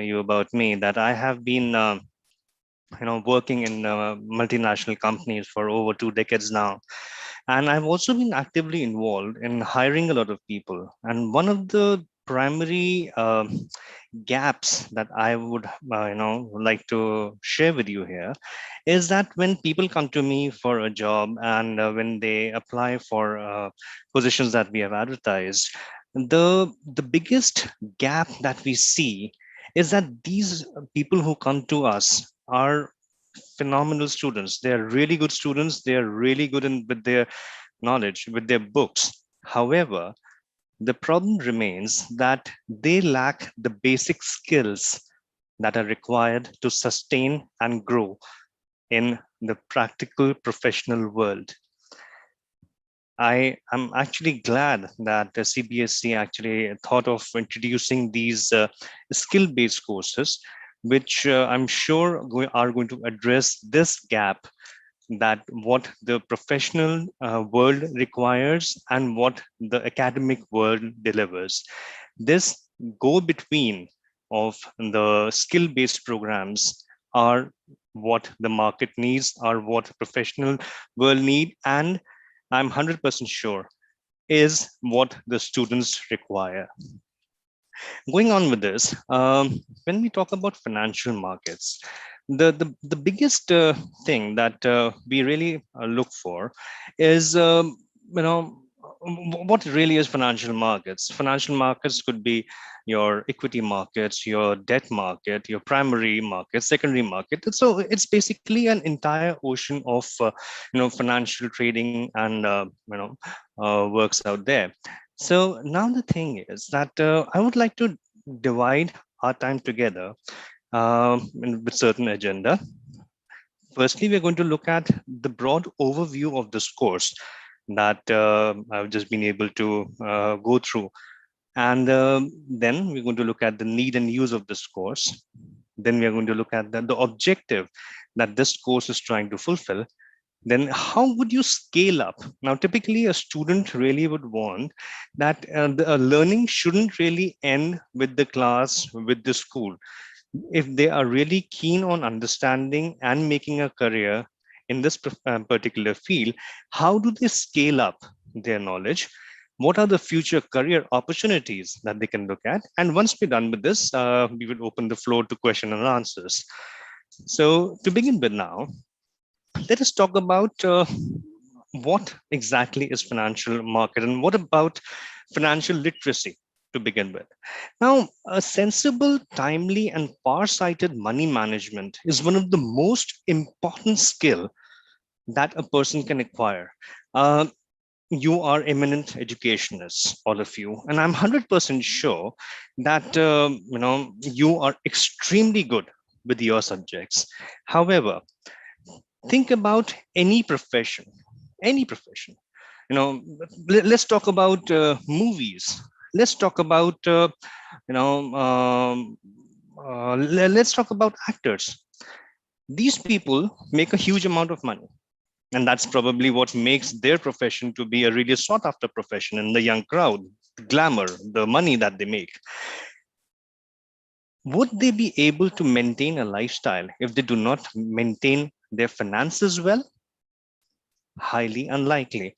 you about me that I have been, working in multinational companies for over 2 decades now. And I've also been actively involved in hiring a lot of people. And one of the primary gaps that I would, like to share with you here is that when people come to me for a job and when they apply for positions that we have advertised, the biggest gap that we see is that these people who come to us are phenomenal students. They are really good students. They are really good in with their knowledge, with their books. However, the problem remains that they lack the basic skills that are required to sustain and grow in the practical professional world. I am actually glad that the CBSE actually thought of introducing these skill-based courses, which I'm sure are going to address this gap, that what the professional world requires and what the academic world delivers. This go between of the skill-based programs are what the market needs, are what professional world need, and I'm 100% sure is what the students require. Going on with this, when we talk about financial markets, the biggest thing that we really look for is, what really is financial markets. Financial markets could be your equity markets, your debt market, your primary market, secondary market. So it's basically an entire ocean of financial trading and works out there. So now the thing is that I would like to divide our time together with certain agenda. Firstly, we're going to look at the broad overview of this course that I've just been able to go through. And then we're going to look at the need and use of this course. Then we are going to look at the objective that this course is trying to fulfill. Then how would you scale up? Now, typically a student really would want that the learning shouldn't really end with the class, with the school. If they are really keen on understanding and making a career in this particular field, how do they scale up their knowledge? What are the future career opportunities that they can look at? And once we're done with this, we will open the floor to question and answers. So to begin with now, let us talk about what exactly is financial market and what about financial literacy to begin with. Now, a sensible, timely, and far-sighted money management is one of the most important skill that a person can acquire. You are eminent educationists, all of you, and I'm 100% sure that you are extremely good with your subjects. However, think about any profession, any profession. Let's talk about movies. Let's talk about let's talk about actors. These people make a huge amount of money, and that's probably what makes their profession to be a really sought after profession in the young crowd. The glamour, the money that they make. Would they be able to maintain a lifestyle if they do not maintain their finances well? Highly unlikely.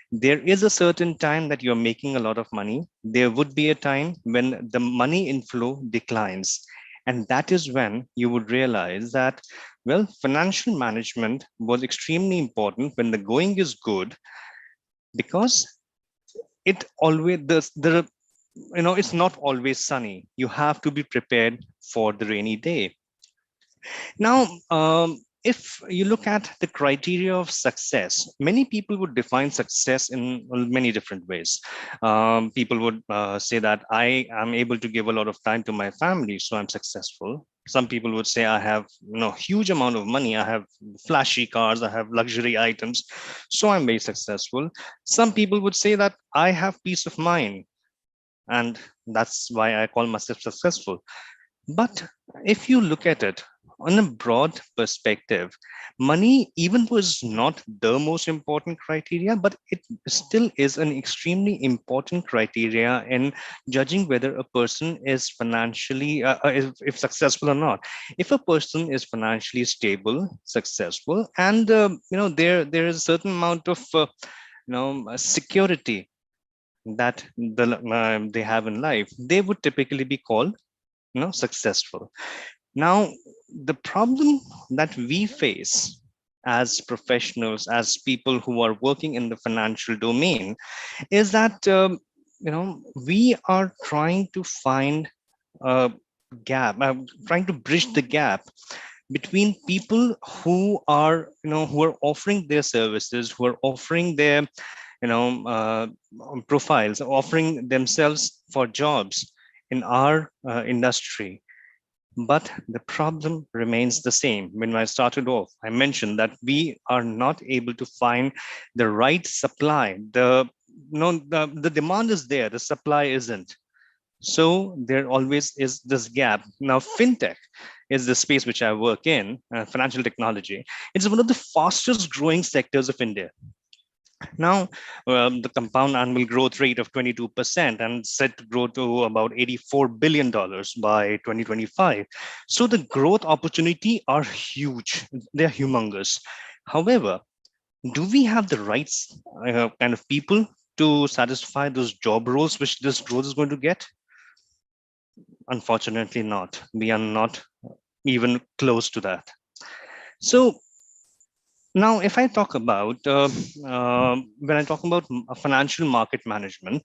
There is a certain time that you're making a lot of money. There would be a time when the money inflow declines. And that is when you would realize that, well, financial management was extremely important when the going is good, because it always, it's not always sunny. You have to be prepared for the rainy day. Now, if you look at the criteria of success, many people would define success in many different ways. People would say that I am able to give a lot of time to my family, so I'm successful. Some people would say I have huge amount of money, I have flashy cars, I have luxury items, so I'm very successful. Some people would say that I have peace of mind, and that's why I call myself successful. But if you look at it, on a broad perspective, money, even though is not the most important criteria, but it still is an extremely important criteria in judging whether a person is financially, if successful or not. If a person is financially stable, successful, and there is a certain amount of security that they have in life, they would typically be called successful. Now, the problem that we face as professionals, as people who are working in the financial domain, is that we are trying to find a gap, trying to bridge the gap between people who are offering their services, who are offering their profiles, offering themselves for jobs in our industry. But the problem remains the same. When I started off, I mentioned that we are not able to find the right supply. The demand is there, the supply isn't. So there always is this gap. Now, fintech is the space which I work in, financial technology. It's one of the fastest growing sectors of India. Now, the compound annual growth rate of 22% and set to grow to about $84 billion by 2025. So the growth opportunity are huge. They're humongous. However, do we have the right kind of people to satisfy those job roles which this growth is going to get? Unfortunately, not. We are not even close to that. So now, if I talk about when I talk about financial market management,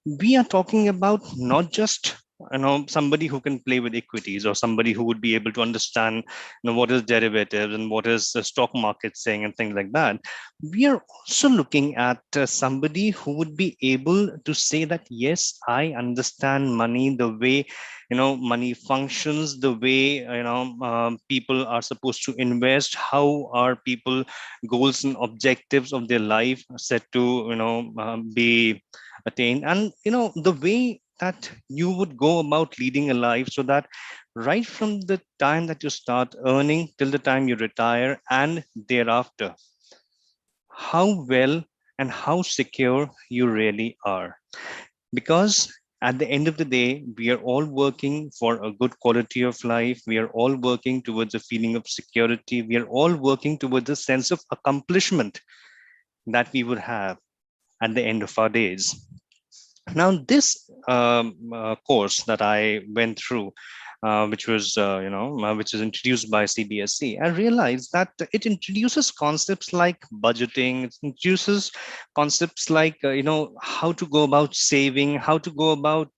we are talking about not just somebody who can play with equities or somebody who would be able to understand what is derivatives and what is the stock market saying and things like that. We are also looking at somebody who would be able to say that, yes, I understand money, the way money functions, the way people are supposed to invest, how are people goals and objectives of their life set to be attained, and the way that you would go about leading a life, so that right from the time that you start earning till the time you retire and thereafter, how well and how secure you really are. Because at the end of the day, we are all working for a good quality of life. We are all working towards a feeling of security. We are all working towards a sense of accomplishment that we would have at the end of our days. Now, this course that I went through, which is introduced by CBSE, I realized that it introduces concepts like budgeting. It introduces concepts like how to go about saving, how to go about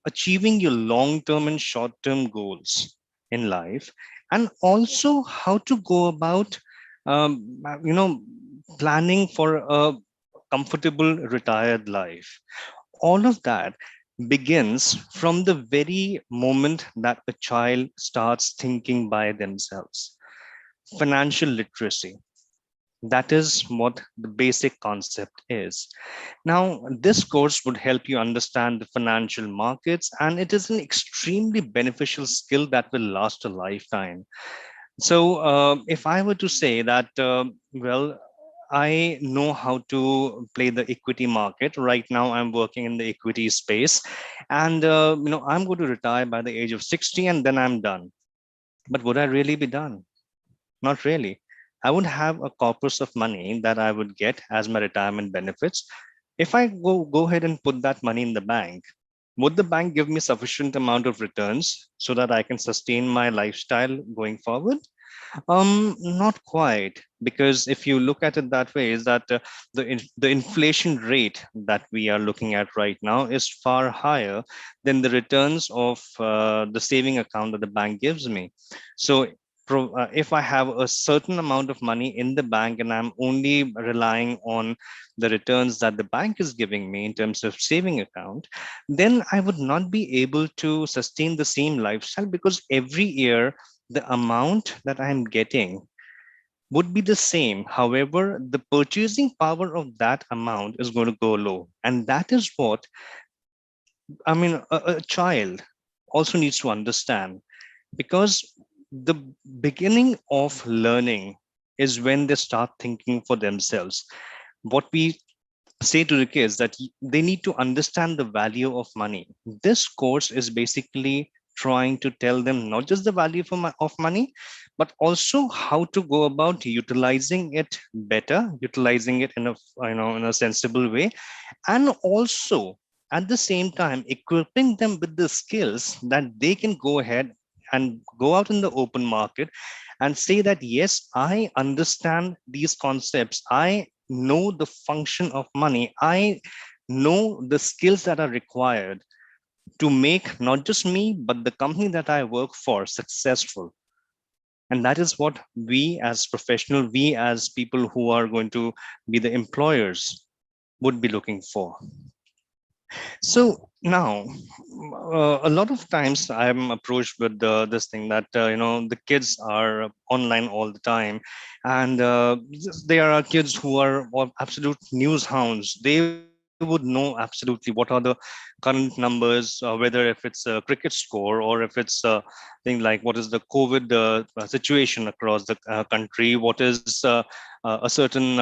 achieving your long-term and short-term goals in life, and also how to go about planning for a comfortable retired life. All of that begins from the very moment that a child starts thinking by themselves. Financial literacy. That is what the basic concept is. Now, this course would help you understand the financial markets, and it is an extremely beneficial skill that will last a lifetime. So, if I were to say that, I know how to play the equity market. Right now, I'm working in the equity space, and I'm going to retire by the age of 60, and then I'm done. But would I really be done? Not really. I would have a corpus of money that I would get as my retirement benefits. If I go ahead and put that money in the bank, would the bank give me sufficient amount of returns so that I can sustain my lifestyle going forward? Not quite, because if you look at it that way, is that the inflation rate that we are looking at right now is far higher than the returns of the saving account that the bank gives me. So if I have a certain amount of money in the bank and I'm only relying on the returns that the bank is giving me in terms of saving account, then I would not be able to sustain the same lifestyle, because every year the amount that I'm getting would be the same. However, the purchasing power of that amount is going to go low. And that is what, I mean, a child also needs to understand. Because the beginning of learning is when they start thinking for themselves. What we say to the kids that they need to understand the value of money. This course is basically trying to tell them not just the value of money, but also how to go about utilizing it better, utilizing it in a in a sensible way, and also at the same time equipping them with the skills that they can go ahead and go out in the open market and say that yes, I understand these concepts, I know the function of money, I know the skills that are required to make not just me but the company that I work for successful. And that is what we as professional, we as people who are going to be the employers would be looking for. So now, a lot of times I'm approached with this thing that the kids are online all the time, and there are kids who are absolute news hounds. They would know absolutely what are the current numbers, whether if it's a cricket score or if it's a thing like what is the COVID situation across the country, what is a certain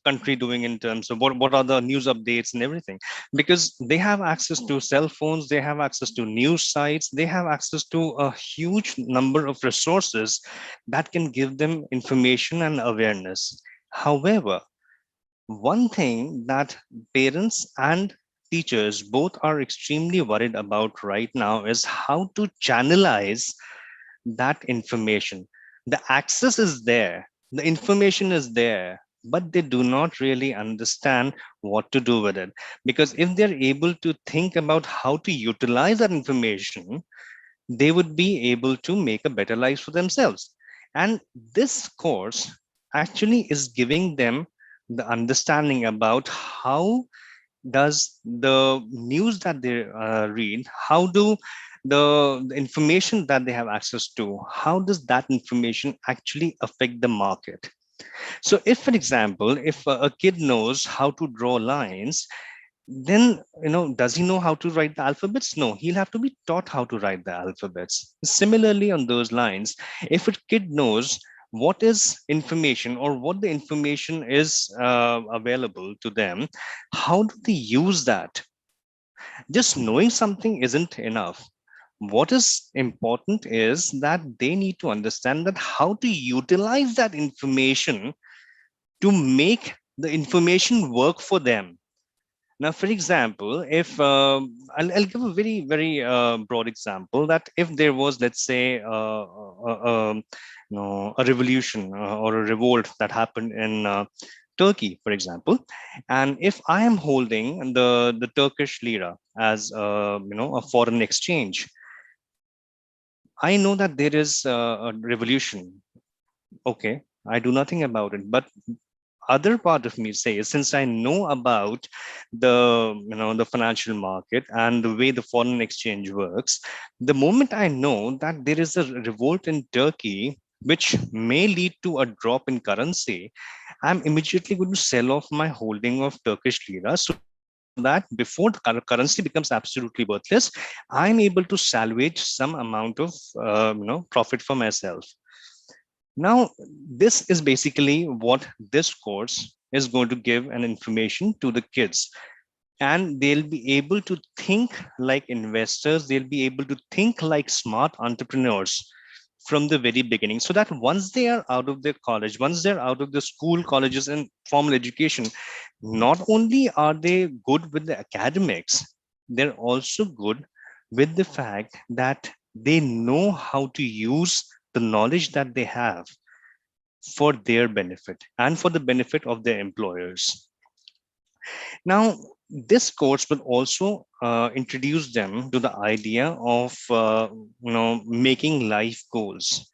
country doing in terms of what are the news updates and everything, because they have access to cell phones, they have access to news sites, they have access to a huge number of resources that can give them information and awareness. However, one thing that parents and teachers both are extremely worried about right now is how to channelize that information. The access is there, the information is there, but they do not really understand what to do with it. Because if they're able to think about how to utilize that information, they would be able to make a better life for themselves. And this course actually is giving them the understanding about how does the news that they read, how do the information that they have access to, how does that information actually affect the market? So if, for example, if a kid knows how to draw lines, then does he know how to write the alphabets? No, he'll have to be taught how to write the alphabets. Similarly, on those lines, if a kid knows what is information or what the information is available to them, how do they use that? Just knowing something isn't enough. What is important is that they need to understand that how to utilize that information to make the information work for them. Now, for example, if I'll give a very, very broad example that if there was, let's say, a revolution or a revolt that happened in Turkey, for example, and if I am holding the Turkish lira as a foreign exchange, I know that there is a revolution. Okay, I do nothing about it, but other part of me says, since I know about the financial market and the way the foreign exchange works, the moment I know that there is a revolt in Turkey which may lead to a drop in currency, I'm immediately going to sell off my holding of Turkish lira so that before the currency becomes absolutely worthless, I'm able to salvage some amount of profit for myself. Now, this is basically what this course is going to give an information to the kids. And they'll be able to think like investors, they'll be able to think like smart entrepreneurs from the very beginning. So that once they are out of their college, once they're out of the school, colleges, and formal education, not only are they good with the academics, they're also good with the fact that they know how to use the knowledge that they have for their benefit and for the benefit of their employers. Now, this course will also introduce them to the idea of making life goals.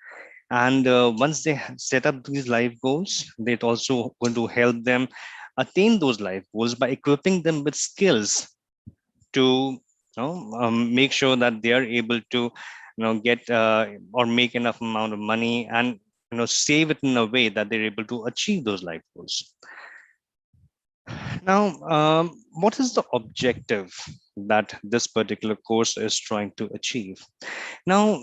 And once they set up these life goals, they're also going to help them attain those life goals by equipping them with skills to make sure that they are able to get or make enough amount of money and save it in a way that they're able to achieve those life goals. Now, what is the objective that this particular course is trying to achieve? Now,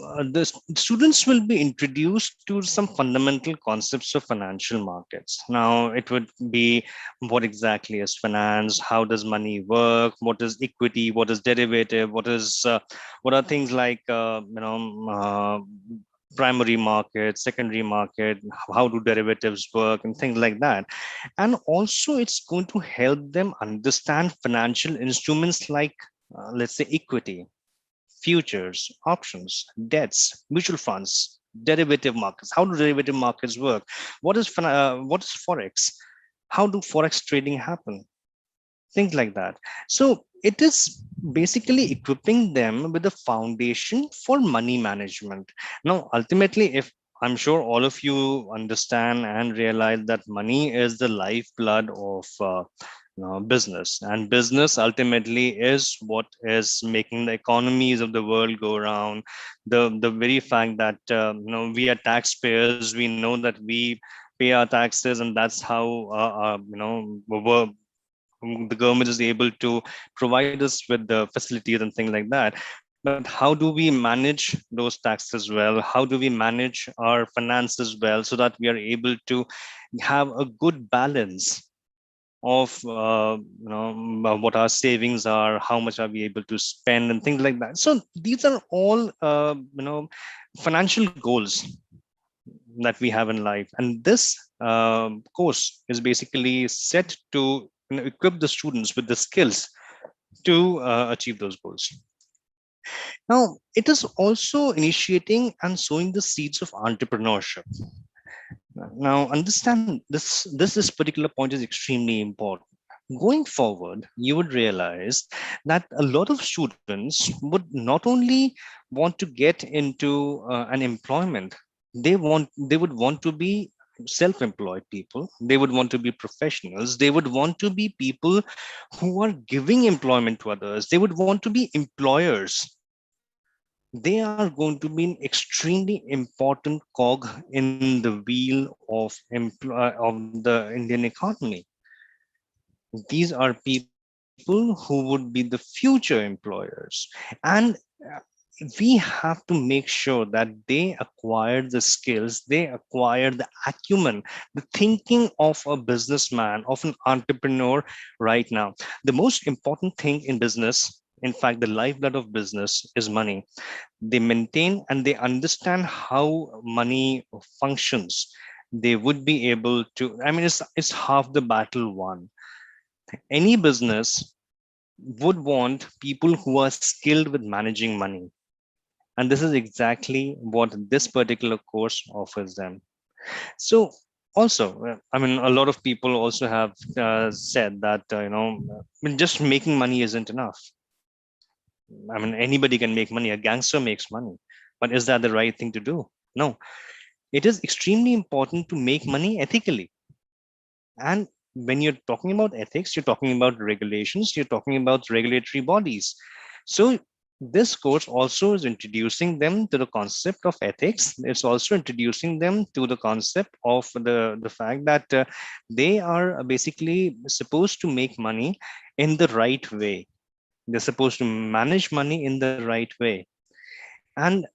students will be introduced to some fundamental concepts of financial markets. Now, it would be what exactly is finance, how does money work, what is equity, what is derivative, what are things like primary market, secondary market, how do derivatives work, and things like that. And also, it's going to help them understand financial instruments like, let's say, equity, futures, options, debts, mutual funds, derivative markets. How do derivative markets work? What is forex? How do forex trading happen? Things like that. So it is basically equipping them with a foundation for money management. Now, ultimately, if I'm sure all of you understand and realize that money is the lifeblood of business, and business ultimately is what is making the economies of the world go around. The very fact that we are taxpayers, we know that we pay our taxes, and that's how the government is able to provide us with the facilities and things like that. But how do we manage those taxes well? How do we manage our finances well so that we are able to have a good balance of what our savings are, how much are we able to spend, and things like that. So these are all financial goals that we have in life, and this course is basically set to equip the students with the skills to achieve those goals. Now, it is also initiating and sowing the seeds of entrepreneurship. Now, understand this particular point is extremely important. Going forward, you would realize that a lot of students would not only want to get into an employment, they would want to be self-employed people. They would want to be professionals. They would want to be people who are giving employment to others. They would want to be employers. They are going to be an extremely important cog in the wheel of the Indian economy. These are people who would be the future employers, and we have to make sure that they acquire the skills, they acquire the acumen, the thinking of a businessman, of an entrepreneur right now. The most important thing in business, in fact, the lifeblood of business, is money. They maintain and they understand how money functions. They would be able to, I mean, it's half the battle won. Any business would want people who are skilled with managing money. And this is exactly what this particular course offers them. So, also, I mean, a lot of people also have said that, just making money isn't enough. I mean, anybody can make money. A gangster makes money. But is that the right thing to do? No. It is extremely important to make money ethically. And when you're talking about ethics, you're talking about regulations, you're talking about regulatory bodies. So this course also is introducing them to the concept of ethics. It's also introducing them to the concept of the fact that they are basically supposed to make money in the right way. They're supposed to manage money in the right way. And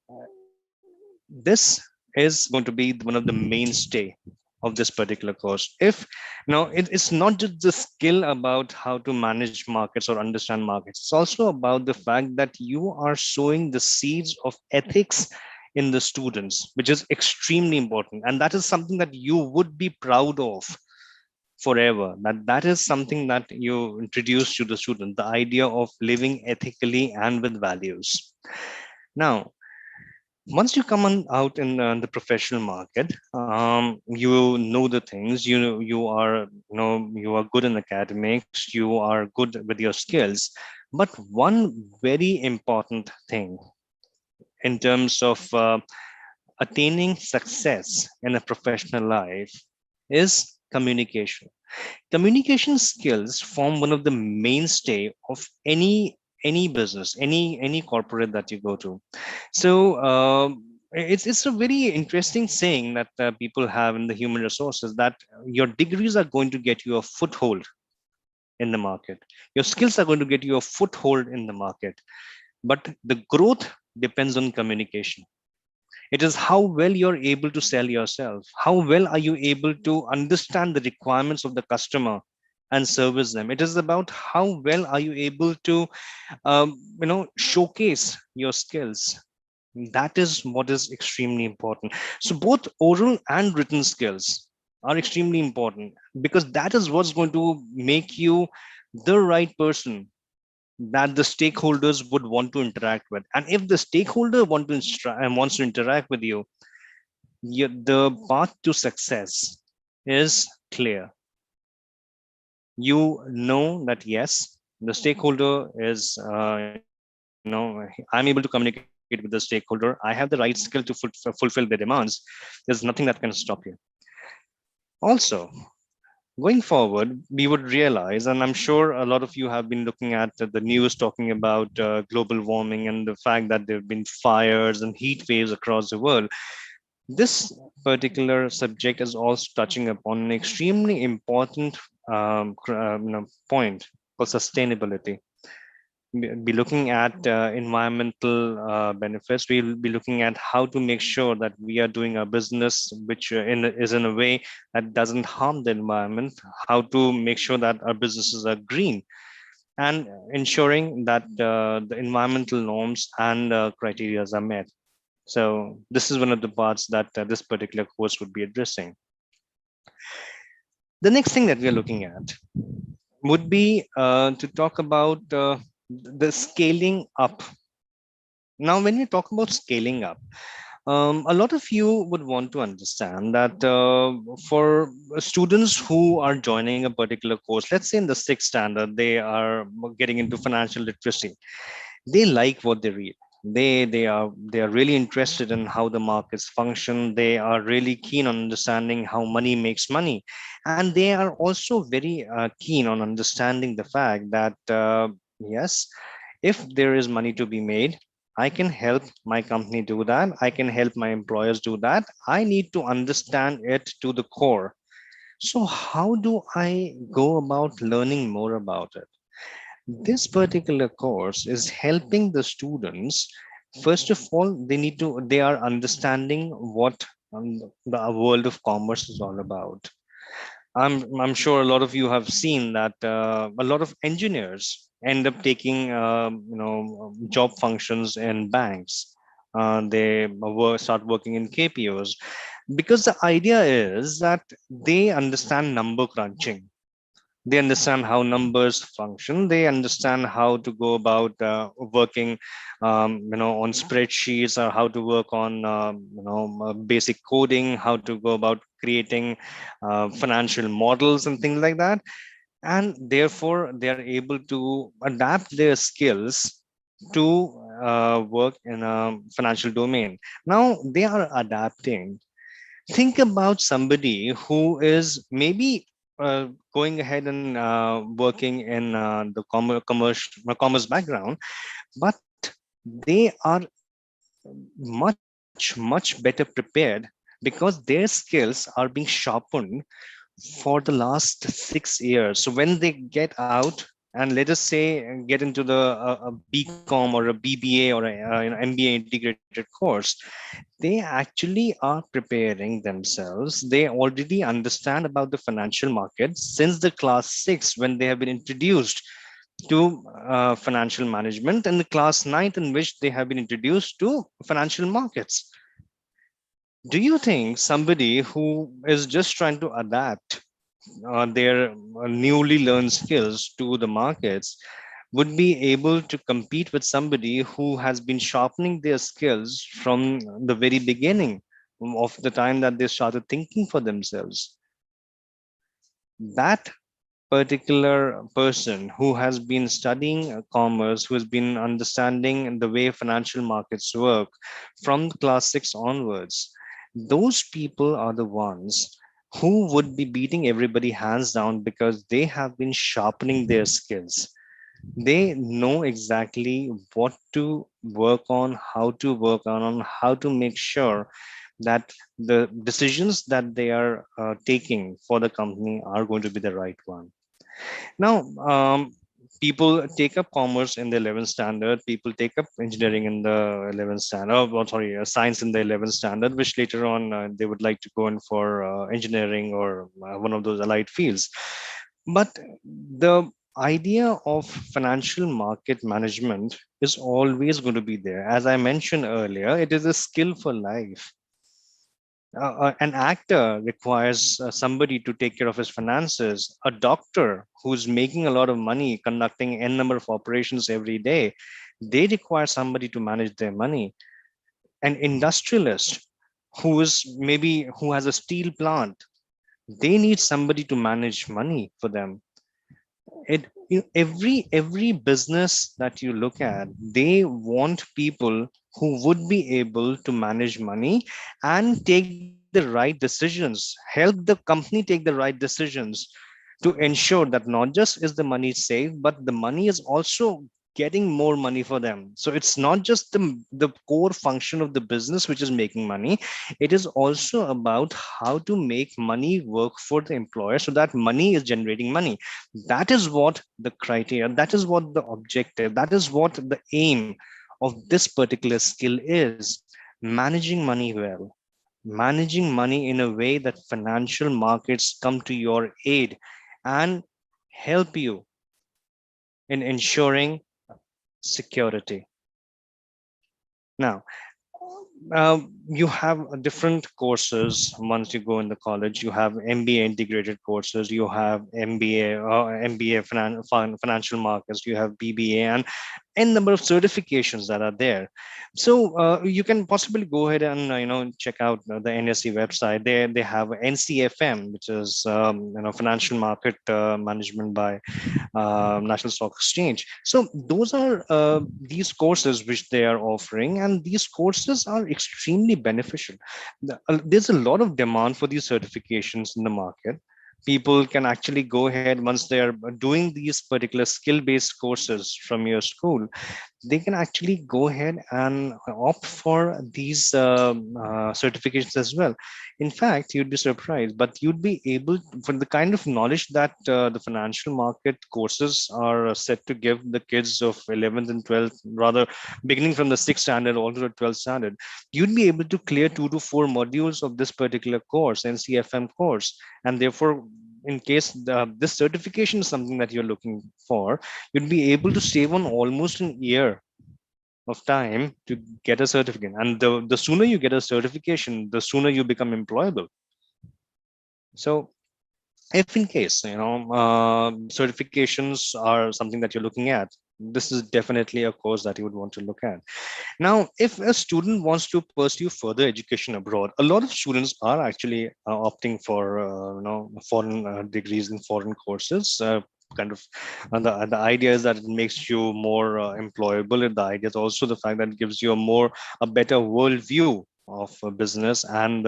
this is going to be one of the mainstay of this particular course. If now it's not just the skill about how to manage markets or understand markets, it's also about the fact that you are sowing the seeds of ethics in the students, which is extremely important, and that is something that you would be proud of forever. That is something that you introduce to the student, the idea of living ethically and with values. Now, once you come on out in the professional market, you know the things, you are good in academics, you are good with your skills. But one very important thing in terms of attaining success in a professional life is communication. Communication skills form one of the mainstay of any business, any corporate that you go to. So it's a very interesting saying that people have in the human resources, that your degrees are going to get you a foothold in the market. Your skills are going to get you a foothold in the market, but the growth depends on communication. It is how well you're able to sell yourself. How well are you able to understand the requirements of the customer and service them? It is about how well are you able to, showcase your skills. That is what is extremely important. So both oral and written skills are extremely important, because that is what's going to make you the right person that the stakeholders would want to interact with. And if the stakeholder wants to interact with you, the path to success is clear. You know that yes, the stakeholder is, I'm able to communicate with the stakeholder. I have the right skill to fulfill their demands. There's nothing that can stop you. Also, going forward, we would realize, and I'm sure a lot of you have been looking at the news talking about global warming and the fact that there have been fires and heat waves across the world. This particular subject is also touching upon an extremely important point called sustainability. Be looking at environmental benefits. We'll be looking at how to make sure that we are doing our business which is in a way that doesn't harm the environment, how to make sure that our businesses are green, and ensuring that the environmental norms and criteria are met. So this is one of the parts that this particular course would be addressing. The next thing that we are looking at would be to talk about the scaling up. Now, when we talk about scaling up, a lot of you would want to understand that for students who are joining a particular course, let's say in the sixth standard, they are getting into financial literacy. They like what they read. They are really interested in how the markets function. They are really keen on understanding how money makes money, and they are also very keen on understanding the fact that yes, if there is money to be made, I can help my company do that. I can help my employers do that. I need to understand it to the core. So how do I go about learning more about it? This particular course is helping the students. First of all, they are understanding what the world of commerce is all about. I'm sure a lot of you have seen that a lot of engineers end up taking job functions in banks. They start working in KPOs, because the idea is that they understand number crunching. They understand how numbers function. They understand how to go about working on spreadsheets, or how to work on basic coding, how to go about creating financial models and things like that. And therefore they are able to adapt their skills to work in a financial domain. Now they are adapting. Think about somebody who is maybe going ahead and working in the commerce background, but they are much better prepared, because their skills are being sharpened for the last 6 years. So when they get out and let us say get into the a BCom or a BBA or an MBA integrated course, they actually are preparing themselves. They already understand about the financial markets since the class 6, when they have been introduced to financial management, and the class 9th, in which they have been introduced to financial markets. Do you think somebody who is just trying to adapt their newly learned skills to the markets would be able to compete with somebody who has been sharpening their skills from the very beginning of the time that they started thinking for themselves? That particular person who has been studying commerce, who has been understanding the way financial markets work from class 6 onwards, those people are the ones who would be beating everybody hands down, because they have been sharpening their skills. They know exactly what to work on, how to work on how to make sure that the decisions that they are taking for the company are going to be the right one. Now, people take up commerce in the 11th standard. People take up engineering in the 11th standard. Sorry, science in the 11th standard, which later on they would like to go in for engineering or one of those allied fields. But the idea of financial market management is always going to be there. As I mentioned earlier, it is a skill for life. An actor requires somebody to take care of his finances. A doctor who's making a lot of money conducting n number of operations every day, they require somebody to manage their money. An industrialist who has a steel plant, they need somebody to manage money for them. Every business that you look at, they want people who would be able to manage money and take the right decisions, help the company take the right decisions to ensure that not just is the money saved, but the money is also getting more money for them. So it's not just the core function of the business which is making money. It is also about how to make money work for the employer so that money is generating money. That is what the criteria, that is what the objective, that is what the aim of this particular skill is: managing money well, managing money in a way that financial markets come to your aid and help you in ensuring security. Now, you have different courses once you go in the college. You have MBA integrated courses, you have MBA financial markets, you have BBA, and n number of certifications that are there. So you can possibly go ahead and check out the NSE website. They have NCFM, which is financial market management by National Stock Exchange. So those are these courses which they are offering, and these courses are extremely beneficial. There's a lot of demand for these certifications in the market. People can actually go ahead once they are doing these particular skill-based courses from your school. They can actually go ahead and opt for these certifications as well. In fact, you'd be surprised, but you'd be able, for the kind of knowledge that the financial market courses are set to give the kids of 11th and 12th, rather beginning from the 6th standard all to the 12th standard, you'd be able to clear 2 to 4 modules of this particular course, NCFM course. And therefore, in case this certification is something that you're looking for, you'd be able to save on almost an year of time to get a certificate. And the sooner you get a certification, the sooner you become employable. So if in case certifications are something that you're looking at, this is definitely a course that you would want to look at. Now, if a student wants to pursue further education abroad, a lot of students are actually opting for foreign degrees in foreign courses. Kind of, and the idea is that it makes you more employable. And the idea is also the fact that it gives you a better worldview of business and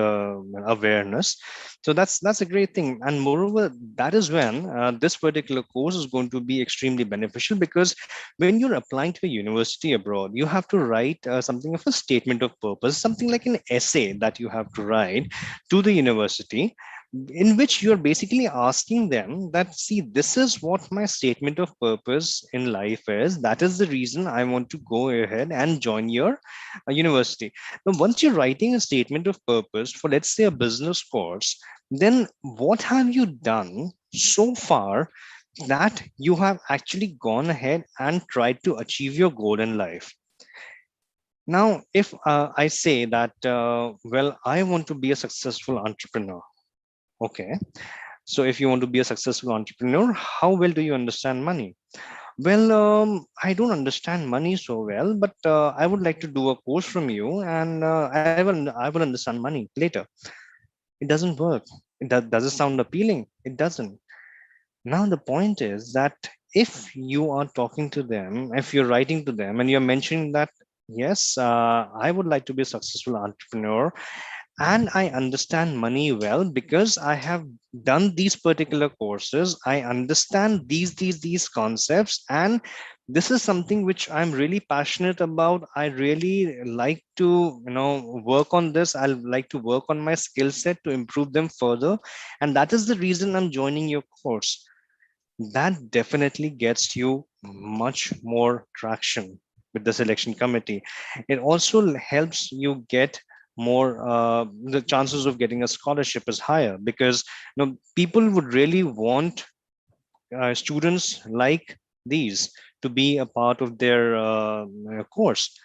awareness. So that's a great thing. And moreover, that is when this particular course is going to be extremely beneficial, because when you're applying to a university abroad, you have to write something of a statement of purpose, something like an essay that you have to write to the university, in which you're basically asking them that, see, this is what my statement of purpose in life is. That is the reason I want to go ahead and join your university. Now, once you're writing a statement of purpose for, let's say, a business course, then what have you done so far that you have actually gone ahead and tried to achieve your goal in life? Now, if I say that, well, I want to be a successful entrepreneur. Okay. So if you want to be a successful entrepreneur, how well do you understand money? Well, I don't understand money so well, but I would like to do a course from you, and I will understand money later. It doesn't work. Does it sound appealing? It doesn't. Now the point is that if you are talking to them, if you're writing to them, and you're mentioning that, yes, I would like to be a successful entrepreneur, and I understand money well because I have done these particular courses. I understand these concepts, and this is something which I'm really passionate about. I really like to work on this. I like to work on my skill set to improve them further, and that is the reason I'm joining your course. that definitely gets you much more traction with the selection committee. It also helps you get more, the chances of getting a scholarship is higher, because people would really want students like these to be a part of their course,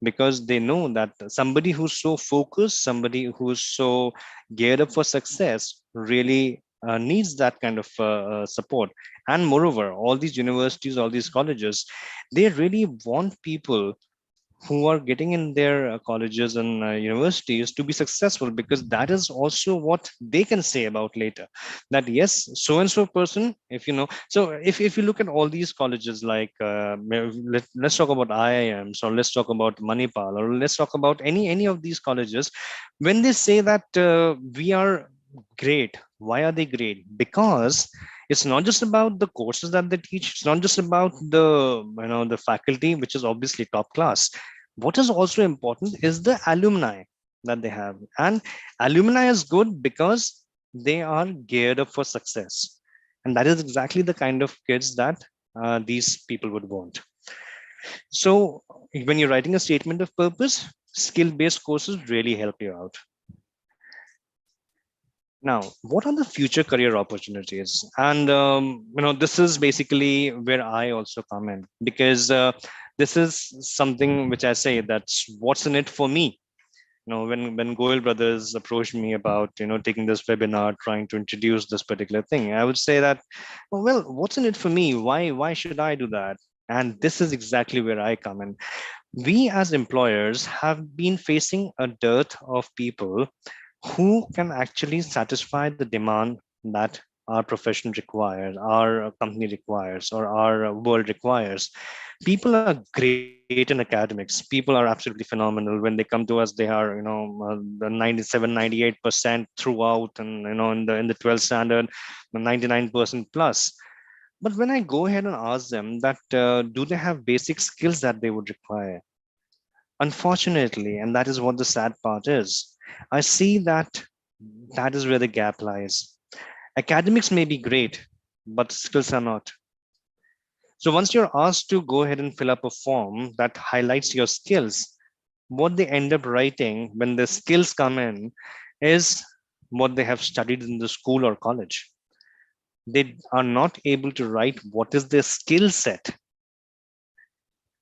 because they know that somebody who's so focused, somebody who's so geared up for success, really needs that kind of support. And moreover, all these universities, all these colleges, they really want people who are getting in their colleges and universities to be successful, because that is also what they can say about later, that yes, so and so person, if so if you look at all these colleges, like let's talk about IIMs, or let's talk about Manipal, or let's talk about any of these colleges. When they say that we are great, why are they great? Because it's not just about the courses that they teach, it's not just about the the faculty, which is obviously top class. What is also important is the alumni that they have. And alumni is good because they are geared up for success. And that is exactly the kind of kids that these people would want. So when you're writing a statement of purpose, skill-based courses really help you out. Now, what are the future career opportunities? And this is basically where I also come in, because this is something which I say, that's what's in it for me. When Goel Brothers approached me about taking this webinar, trying to introduce this particular thing, I would say that, well, what's in it for me? Why should I do that? And this is exactly where I come in. We as employers have been facing a dearth of people who can actually satisfy the demand that our profession requires, our company requires, or our world requires. People are great in academics. People are absolutely phenomenal. When they come to us, they are the 97, 98% throughout, and in the 12th standard, the 99% plus. But when I go ahead and ask them that, do they have basic skills that they would require? Unfortunately, and that is what the sad part is, I see that that is where the gap lies. Academics may be great, but skills are not. So once you're asked to go ahead and fill up a form that highlights your skills, what they end up writing when the skills come in is what they have studied in the school or college. They are not able to write what is their skill set.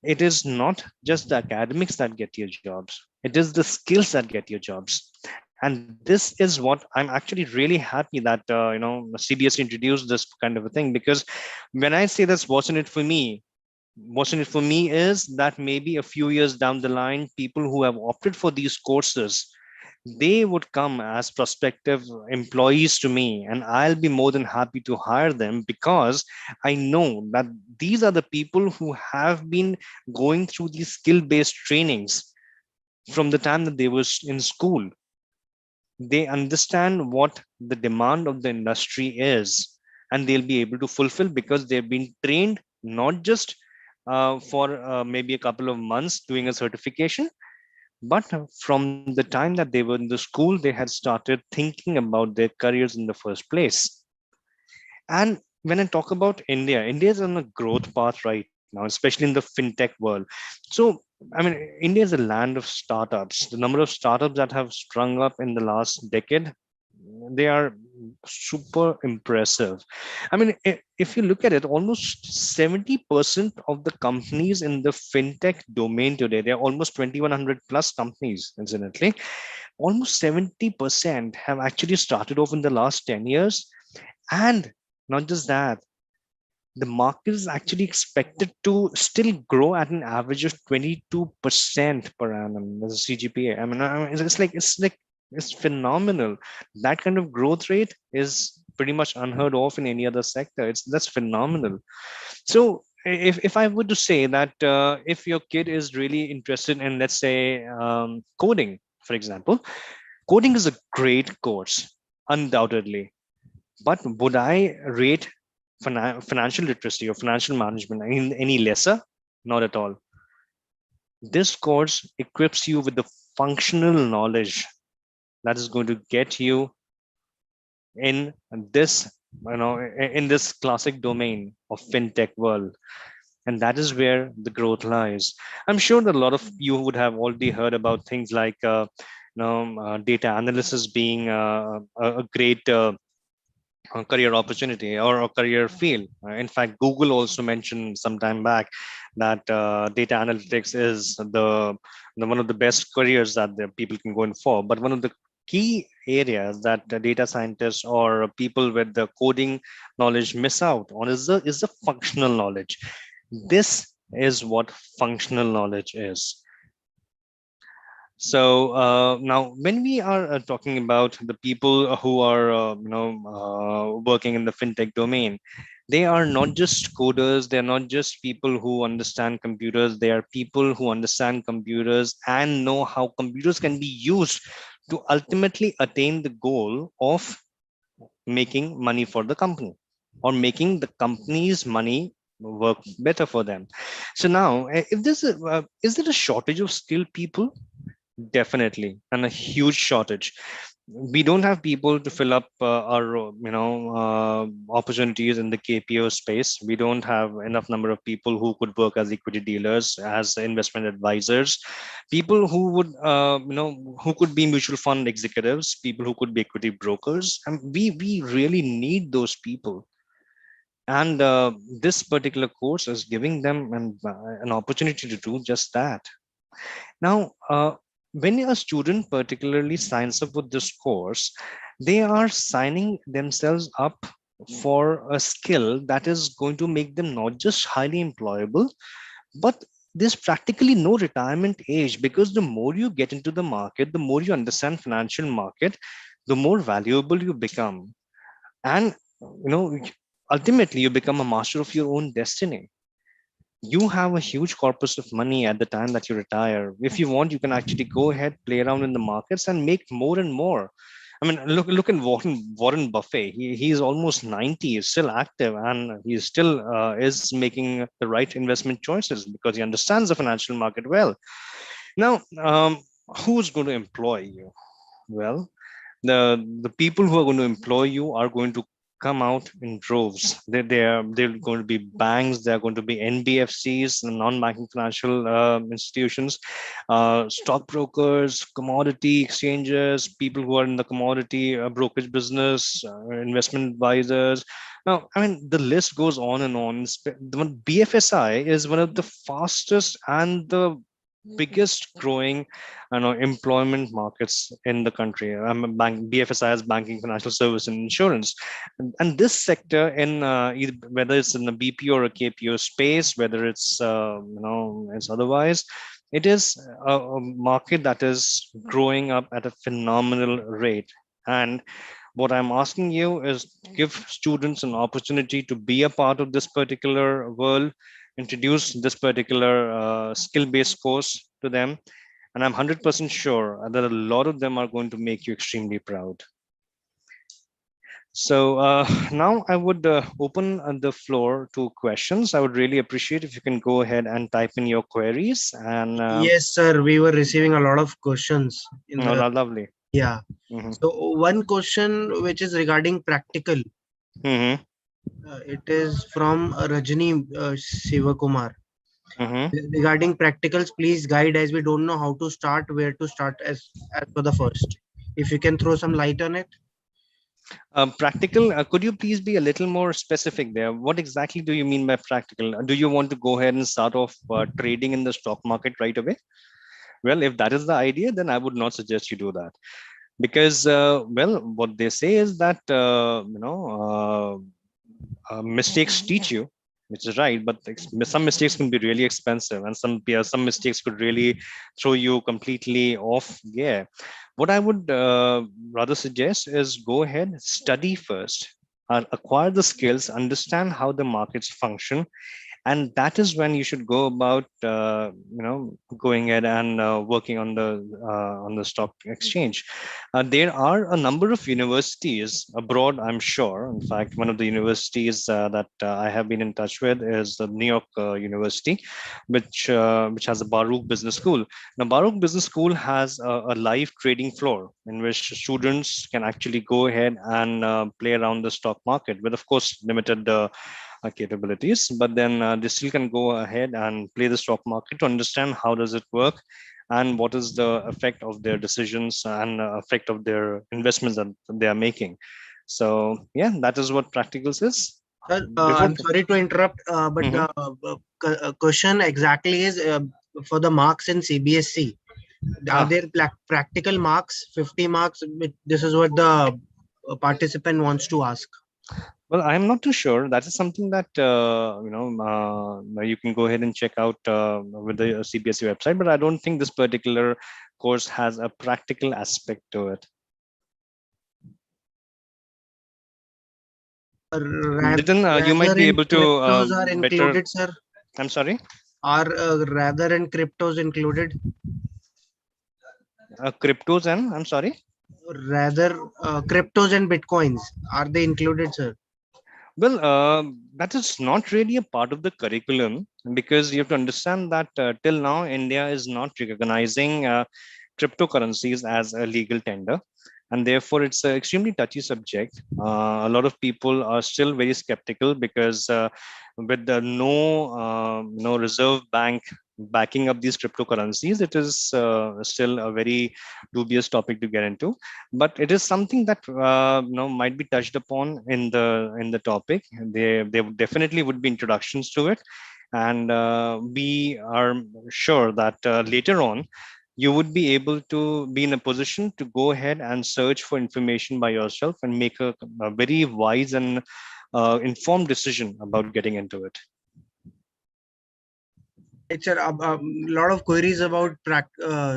It is not just the academics that get your jobs. It is the skills that get your jobs. And this is what I'm actually really happy that CBS introduced this kind of a thing, because when I say that's what's in it for me, what's in it for me is that maybe a few years down the line, people who have opted for these courses, they would come as prospective employees to me, and I'll be more than happy to hire them, because I know that these are the people who have been going through these skill-based trainings from the time that they were in school. They understand what the demand of the industry is, and they'll be able to fulfill, because they've been trained not just for maybe a couple of months doing a certification, but from the time that they were in the school, they had started thinking about their careers in the first place. And when I talk about India, India is on a growth path right now, especially in the fintech world. So, I mean, India is a land of startups. The number of startups that have sprung up in the last decade, they are super impressive. I mean, if you look at it, almost 70% of the companies in the fintech domain today, there are almost 2,100 plus companies, incidentally. Almost 70% have actually started off in the last 10 years. And not just that, the market is actually expected to still grow at an average of 22% per annum as a CGPA. It's phenomenal. That kind of growth rate is pretty much unheard of in any other sector. That's phenomenal. So if I were to say that, if your kid is really interested in, let's say, coding, for example, coding is a great course, undoubtedly. But would I rate financial literacy or financial management any lesser? Not at all. This course equips you with the functional knowledge that is going to get you in this in this classic domain of fintech world, and that is where the growth lies. I'm sure that a lot of you would have already heard about things like data analysis being a great career opportunity or a career field. In fact, Google also mentioned some time back that data analytics is the one of the best careers that the people can go in for. But one of the key areas that the data scientists or people with the coding knowledge miss out on is the functional knowledge. This is what functional knowledge is. So now, when we are talking about the people who are, working in the fintech domain, they are not just coders. They are not just people who understand computers. They are people who understand computers and know how computers can be used to ultimately attain the goal of making money for the company or making the company's money work better for them. So now, if this is there a shortage of skilled people? Definitely, and a huge shortage. We don't have people to fill up our, opportunities in the KPO space. We don't have enough number of people who could work as equity dealers, as investment advisors, people who would, who could be mutual fund executives, people who could be equity brokers, and we really need those people. And this particular course is giving them an opportunity to do just that. Now, when a student particularly signs up with this course, they are signing themselves up for a skill that is going to make them not just highly employable, but there's practically no retirement age, because the more you get into the market, the more you understand financial market, the more valuable you become. And, ultimately you become a master of your own destiny. You have a huge corpus of money at the time that you retire. If you want, you can actually go ahead, play around in the markets and make more and more. I mean, look at Warren Buffett. He's almost 90, he's still active, and he still is making the right investment choices because he understands the financial market well. Now, who's going to employ you? Well, the people who are going to employ you are going to come out in droves. They're going to be banks, they're going to be NBFCs, non-banking financial institutions, stockbrokers, commodity exchanges, people who are in the commodity brokerage business, investment advisors. Now, I mean, the list goes on and on. The one BFSI is one of the fastest and the biggest growing, employment markets in the country. BFSI is banking, financial service, and insurance, and this sector in whether it's in the BPO or a KPO space, whether it's it's otherwise, it is a market that is growing up at a phenomenal rate. And what I'm asking you is give students an opportunity to be a part of this particular world, introduce this particular skill-based course to them, and I'm 100% sure that a lot of them are going to make you extremely proud. So now I would open the floor to questions. I would really appreciate if you can go ahead and type in your queries. And Yes, sir. We were receiving a lot of questions in oh, the lovely. yeah. Hmm. So one question which is regarding practical. Hmm. It is from Rajni Sivakumar. Hmm. Regarding practicals, please guide as we don't know how to start, where to start as for the first. If you can throw some light on it. Practical, could you please be a little more specific there? What exactly do you mean by practical? Do you want to go ahead and start off trading in the stock market right away? Well, if that is the idea, then I would not suggest you do that, because well, what they say is that mistakes teach you, which is right, but some mistakes can be really expensive, and some mistakes could really throw you completely off gear. What I would rather suggest is go ahead, study first, acquire the skills, understand how the markets function, and that is when you should go about going ahead and working on the stock exchange. There are a number of universities abroad, I'm sure. In fact, one of the universities that I have been in touch with is the New York University, which has a Baruch Business School. Now, Baruch Business School has a live trading floor in which students can actually go ahead and play around the stock market with, of course, limited capabilities, but then they still can go ahead and play the stock market to understand how does it work and what is the effect of their decisions and effect of their investments that they are making. So yeah, that is what practicals is. Sir, Before I'm sorry to interrupt, but Mhm. the question exactly is for the marks in CBSC. Are Ah, there practical marks, 50 marks? This is what the participant wants to ask. well, I'm not too sure. That is something that you can go ahead and check out with the CBSE website. But I don't think this particular course has a practical aspect to it. Then you might Rather be in able to cryptos are better. included, sir? I'm sorry. Are rather in cryptos included? Cryptos and I'm sorry. Rather, cryptos and bitcoins, are they included, sir? Well, that is not really a part of the curriculum because you have to understand that till now India is not recognizing cryptocurrencies as a legal tender, and therefore it's an extremely touchy subject. A lot of people are still very skeptical because with the no reserve bank backing up these cryptocurrencies, it is still a very dubious topic to get into. But it is something that might be touched upon in the topic. There definitely would be introductions to it, and we are sure that later on you would be able to be in a position to go ahead and search for information by yourself and make a very wise and informed decision about getting into it. Right, sir. A lot of queries about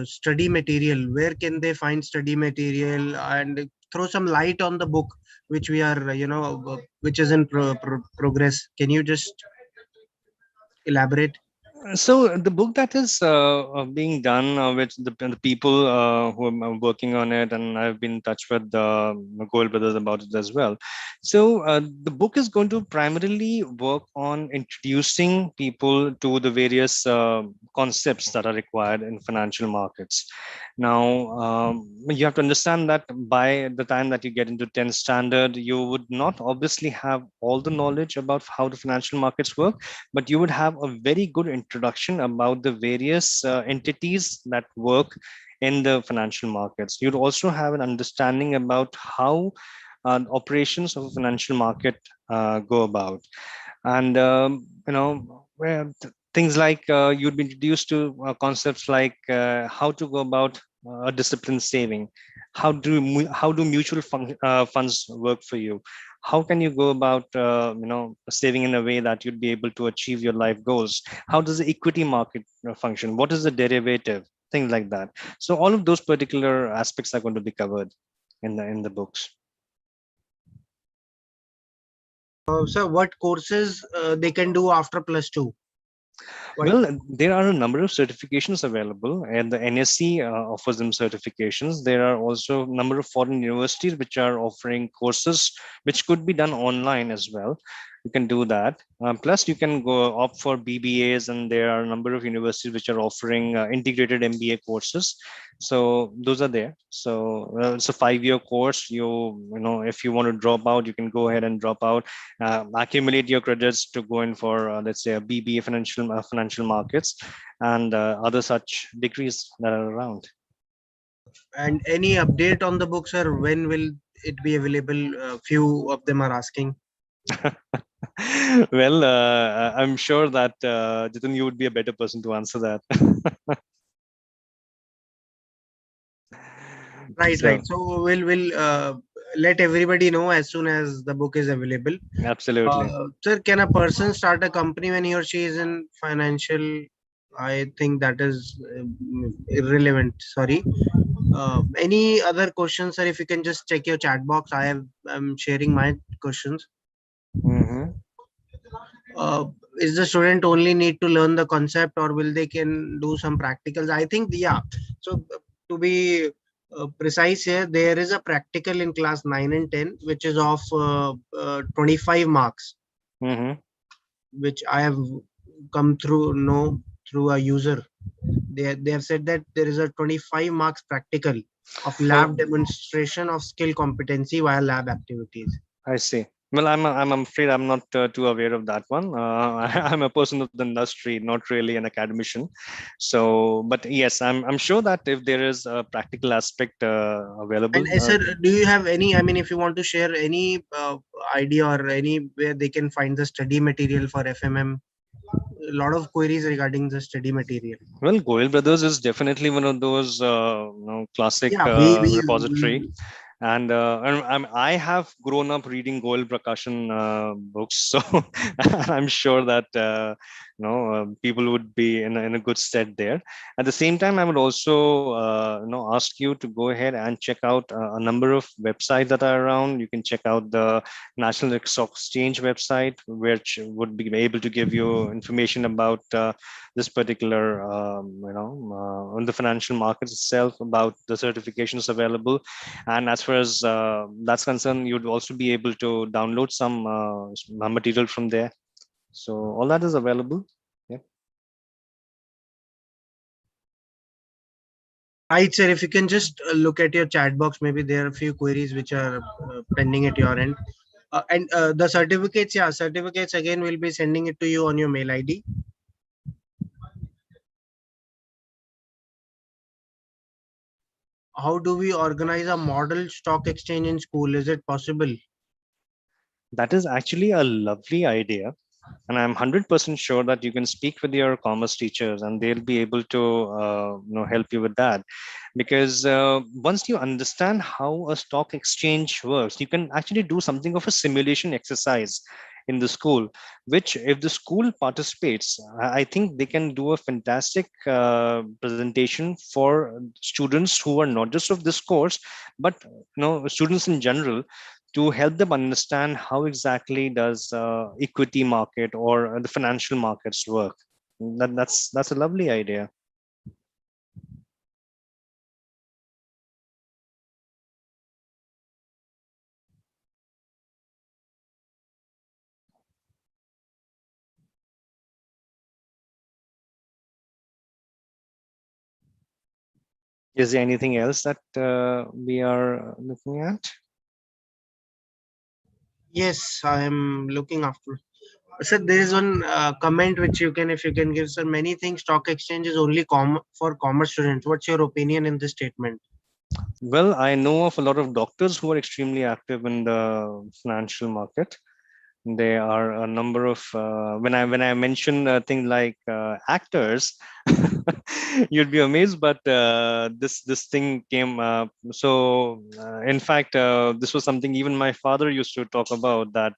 study material. Where can they find study material, and throw some light on the book which we are, which is in progress. Can you just elaborate? So the book that is being done with the people who are working on it, and I've been in touch with the Goel brothers about it as well. So the book is going to primarily work on introducing people to the various concepts that are required in financial markets. Now, you have to understand that by the time that you get into 10th standard, you would not obviously have all the knowledge about how the financial markets work, but you would have a very good introduction about the various entities that work in the financial markets. You'd also have an understanding about how operations of a financial market go about. And where things like you'd be introduced to concepts like how to go about a disciplined saving. How do mutual funds work for you? How can you go about saving in a way that you'd be able to achieve your life goals? How does the equity market function? What is the derivative? Things like that. So all of those particular aspects are going to be covered in the books. Sir, what courses they can do after +2? What? Well, there are a number of certifications available, and the NSC offers them certifications. There are also a number of foreign universities which are offering courses which could be done online as well. You can do that. Plus, you can go opt for BBAs, and there are a number of universities which are offering integrated MBA courses. So those are there. So it's a 5-year course. If you want to drop out, you can go ahead and drop out, accumulate your credits to go in for let's say a BBA financial markets and other such degrees that are around. And any update on the book, sir? When will it be available? Few of them are asking. Well, I'm sure that Jitin, you would be a better person to answer that. Right, right. So So we'll let everybody know as soon as the book is available. absolutely. Sir, can a person start a company when he or she is in financial? I think that is irrelevant. Sorry. Any other questions, sir? If you can just check your chat box, I'm sharing my questions. Hmm. Uh, is the student only need to learn the concept, or will they can do some practicals? I think, yeah. So to be precise here, there is a practical in class 9 and 10 which is of 25 marks, Mm-hmm. which I have come through know through a user. They have said that there is a 25 marks practical of lab Oh, demonstration of skill competency via lab activities. I see. Well, I'm afraid I'm not too aware of that one. I'm a person of the industry, not really an academician. So, but yes, I'm sure that if there is a practical aspect available, And sir, do you have any, I mean, if you want to share any idea or any where they can find the study material for FMM? A lot of queries regarding the study material. well, Goel Brothers is definitely one of those classic Yeah, we repository. And I have grown up reading Goel Prakashan books, so I'm sure that people would be in a good stead there. At the same time, I would also ask you to go ahead and check out a number of websites that are around. You can check out the National Stock Exchange website, which would be able to give you information about this particular on the financial markets itself, about the certifications available. And as far as that's concerned, you'd also be able to download some material from there. So all that is available. Yeah. right, sir. If you can just look at your chat box, maybe there are a few queries which are pending at your end. And the certificates, yeah, certificates again will be sending it to you on your mail ID. How do we organize a model stock exchange in school? Is it possible? That is actually a lovely idea. And I'm 100% sure that you can speak with your commerce teachers and they'll be able to help you with that. Because once you understand how a stock exchange works, you can actually do something of a simulation exercise in the school, which if the school participates, I think they can do a fantastic presentation for students who are not just of this course, but students in general, to help them understand how exactly does equity market or the financial markets work. That's a lovely idea. Is there anything else that we are looking at? Yes, I am looking after. Sir, there is one comment which you can, if you can give, sir. Many things stock exchange is only for commerce students. What's your opinion in this statement? Well, I know of a lot of doctors who are extremely active in the financial market. There are a number of when I mention things like actors, you'd be amazed. But this thing came. In fact, this was something even my father used to talk about. That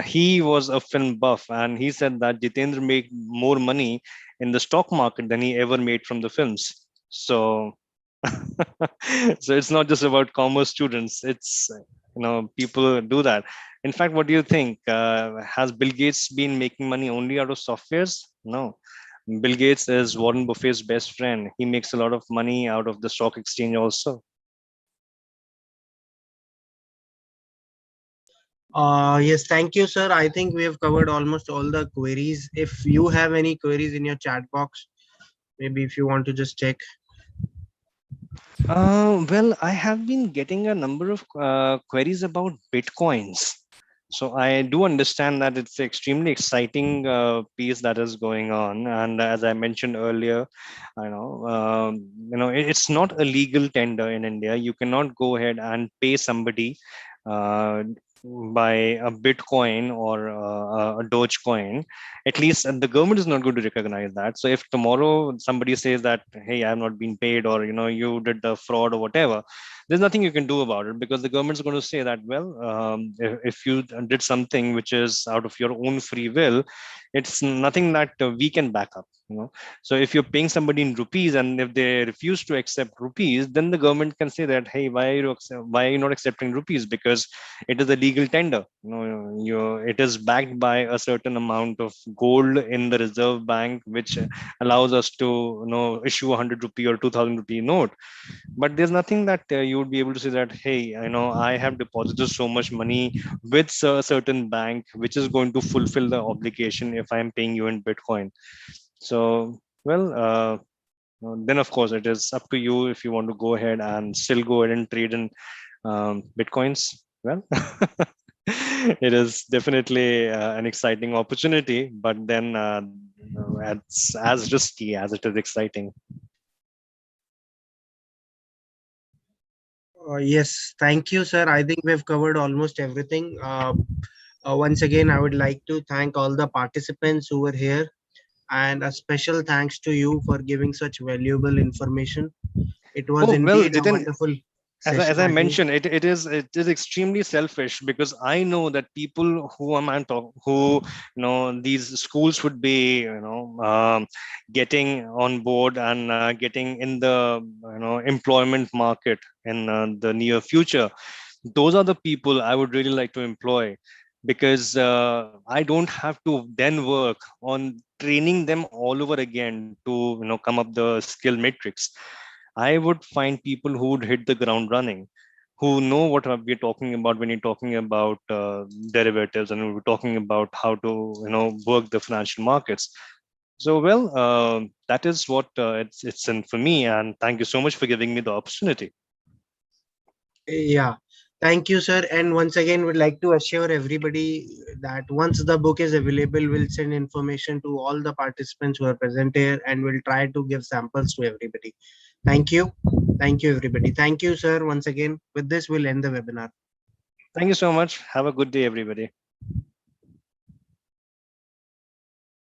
he was a film buff, and he said that Jitendra made more money in the stock market than he ever made from the films. So so it's not just about commerce students, it's people do that. In fact, what do you think, has Bill Gates been making money only out of softwares? No. Bill Gates is Warren Buffett's best friend. He makes a lot of money out of the stock exchange also. Yes, thank you, sir. I think we have covered almost all the queries. If you have any queries in your chat box, maybe if you want to just check. Well, I have been getting a number of queries about bitcoins. So I do understand that it's extremely exciting piece that is going on, and as I mentioned earlier, it's not a legal tender in India. You cannot go ahead and pay somebody uh, by a Bitcoin or a Dogecoin. At least the government is not going to recognize that. So if tomorrow somebody says that, hey, I have not been paid, or you did the fraud or whatever, there's nothing you can do about it, because the government's going to say that, well, if you did something which is out of your own free will, it's nothing that we can back up, so if you're paying somebody in rupees and if they refuse to accept rupees, then the government can say that, hey, why are you not accepting rupees? Because it is a legal tender. It is backed by a certain amount of gold in the reserve bank, which allows us to issue 100 rupee or 2000 rupee note. But there's nothing that you would be able to say that, hey, I have deposited so much money with a certain bank which is going to fulfill the obligation if I'm paying you in Bitcoin. So, well, then of course it is up to you if you want to go ahead and still go ahead and trade in Bitcoins. Well, it is definitely an exciting opportunity, but then it's as risky as it is exciting. Yes, thank you, sir. I think we've covered almost everything. Once again, I would like to thank all the participants who were here, and a special thanks to you for giving such valuable information. It was Oh, well, indeed a Jitin, wonderful as session, I I think. mentioned, it is extremely selfish, because I know that people who am I talk, who these schools would be getting on board and getting in the employment market in the near future. Those are the people I would really like to employ, because I don't have to then work on training them all over again to come up the skill matrix. I would find people who would hit the ground running, who know what we're talking about when you're talking about derivatives, and we're talking about how to work the financial markets. So, well, that is what it's in for me, and thank you so much for giving me the opportunity. Yeah, thank you, sir. And once again, would like to assure everybody that once the book is available, we'll send information to all the participants who are present here, and we'll try to give samples to everybody. Thank you. Thank you, everybody. Thank you, sir. Once again, with this, we'll end the webinar. Thank you so much. Have a good day, everybody.